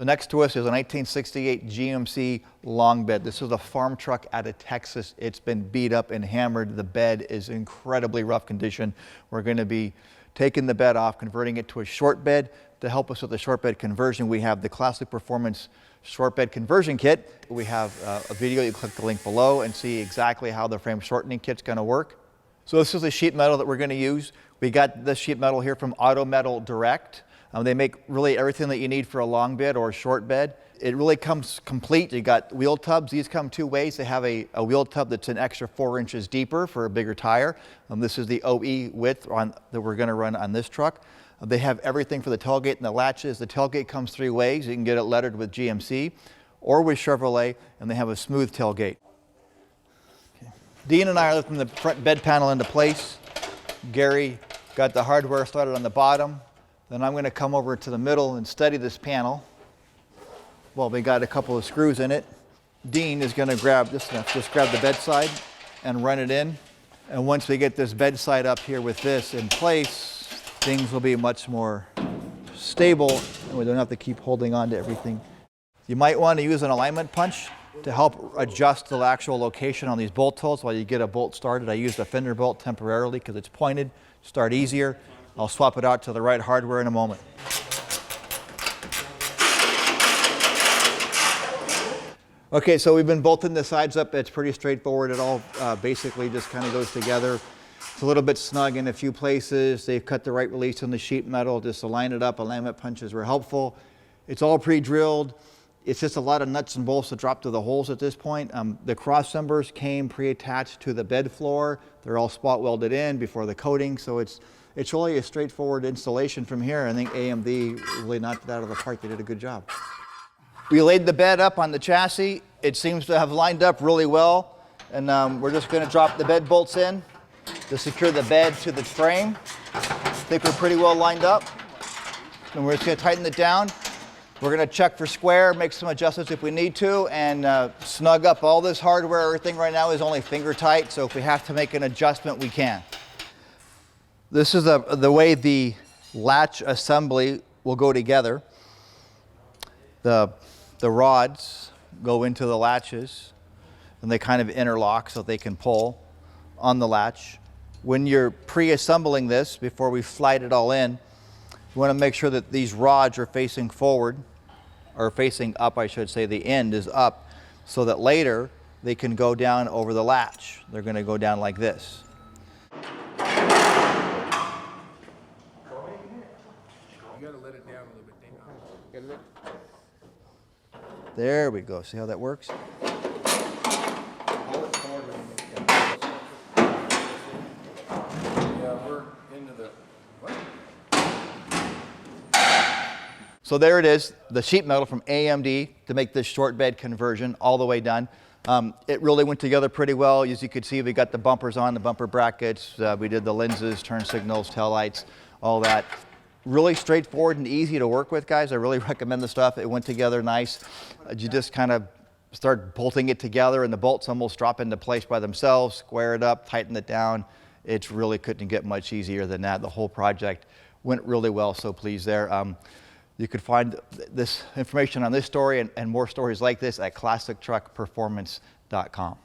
So next to us is a 1968 GMC long bed. This is a farm truck out of Texas. It's been beat up and hammered. The bed is incredibly rough condition. We're going to be taking the bed off, converting it to a short bed. To help us with the short bed conversion, we have the Classic Performance short bed conversion kit. We have a video. You click the link below and see exactly how the frame shortening kit's going to work. So this is the sheet metal that we're going to use. We got this sheet metal here from Auto Metal Direct. They make really everything that you need for a long bed or a short bed. It really comes complete. You got wheel tubs. These come two ways. They have a wheel tub that's an extra 4 inches deeper for a bigger tire. This is the OE width that we're going to run on this truck. They have everything for the tailgate and the latches. The tailgate comes 3 ways. You can get it lettered with GMC or with Chevrolet, and they have a smooth tailgate. Okay. Dean and I are lifting the front bed panel into place. Gary got the hardware started on the bottom. Then I'm going to come over to the middle and steady this panel. Well, we got a couple of screws in it. Dean is going to grab this, just grab the bed side and run it in. And once we get this bed side up here with this in place, things will be much more stable and we don't have to keep holding on to everything. You might want to use an alignment punch to help adjust the actual location on these bolt holes while you get a bolt started. I used a fender bolt temporarily because it's pointed, start easier. I'll swap it out to the right hardware in a moment. Okay, so we've been bolting the sides up. It's pretty straightforward. It all basically just kind of goes together. It's a little bit snug in a few places. They've cut the right release on the sheet metal just to line it up. Alignment punches were helpful. It's all pre-drilled. It's just a lot of nuts and bolts to drop to the holes at this point. The cross members came pre-attached to the bed floor. They're all spot welded in before the coating, so it's really a straightforward installation from here. I think AMD really knocked it out of the park. They did a good job. We laid the bed up on the chassis. It seems to have lined up really well. And we're just going to drop the bed bolts in to secure the bed to the frame. I think we're pretty well lined up. And we're just going to tighten it down. We're going to check for square, make some adjustments if we need to, and snug up all this hardware. Everything right now is only finger tight, so if we have to make an adjustment, we can. This is the way the latch assembly will go together. The rods go into the latches and they kind of interlock so they can pull on the latch. When you're pre-assembling this, before we slide it all in, you want to make sure that these rods are facing forward, or facing up, I should say. The end is up, so that later they can go down over the latch. They're going to go down like this. There we go. See how that works? So there it is, the sheet metal from AMD to make this short bed conversion all the way done. It really went together pretty well. As you could see, we got the bumpers on, the bumper brackets. We did the lenses, turn signals, tail lights, all that. Really straightforward and easy to work with, guys. I really recommend the stuff. It went together nice. You just kind of start bolting it together and the bolts almost drop into place by themselves. Square it up, tighten it down. It really couldn't get much easier than that. The whole project went really well, so pleased there. You could find this information on this story and more stories like this at classictruckperformance.com.